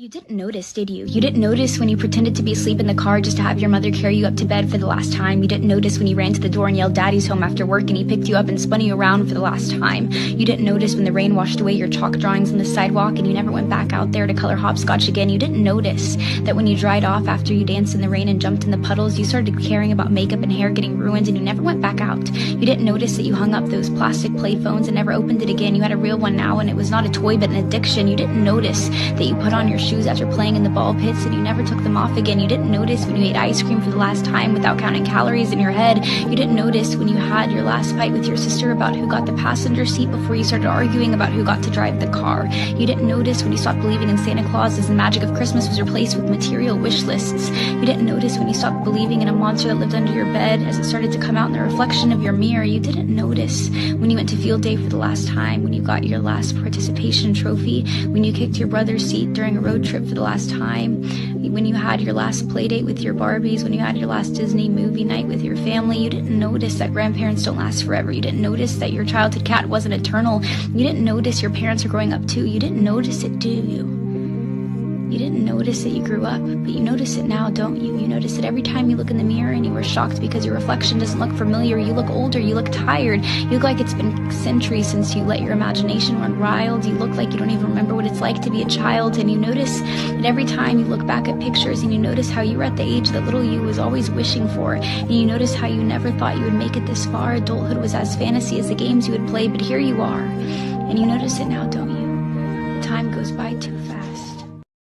You didn't notice, did you? You didn't notice when you pretended to be asleep in the car just to have your mother carry you up to bed for the last time. You didn't notice when you ran to the door and yelled "Daddy's home" after work and he picked you up and spun you around for the last time. You didn't notice when the rain washed away your chalk drawings on the sidewalk and you never went back out there to color hopscotch again. You didn't notice that when you dried off after you danced in the rain and jumped in the puddles, you started caring about makeup and hair getting ruined and you never went back out. You didn't notice that you hung up those plastic play phones and never opened it again. You had a real one now and it was not a toy but an addiction. You didn't notice that you put on your shoes after playing in the ball pits and you never took them off again. You didn't notice when you ate ice cream for the last time without counting calories in your head. You didn't notice when you had your last fight with your sister about who got the passenger seat before you started arguing about who got to drive the car. You didn't notice when you stopped believing in Santa Claus as the magic of Christmas was replaced with material wish lists. You didn't notice when you stopped believing in a monster that lived under your bed as it started to come out in the reflection of your mirror. You didn't notice when you went to field day for the last time, when you got your last participation trophy, when you kicked your brother's seat during a road trip for the last time, when you had your last play date with your Barbies, when you had your last Disney movie night with your family. You didn't notice that grandparents don't last forever. You didn't notice that your childhood cat wasn't eternal. You didn't notice your parents are growing up too. You didn't notice it, do you? You didn't notice that you grew up, but you notice it now, don't you? You notice it every time you look in the mirror and you were shocked because your reflection doesn't look familiar. You look older, you look tired, you look like it's been centuries since you let your imagination run wild. You look like you don't even remember what it's like to be a child, and you notice that every time you look back at pictures and you notice how you were at the age that little you was always wishing for, and you notice how you never thought you would make it this far. Adulthood was as fantasy as the games you would play, but here you are, and you notice it now, don't you? The time goes by too fast.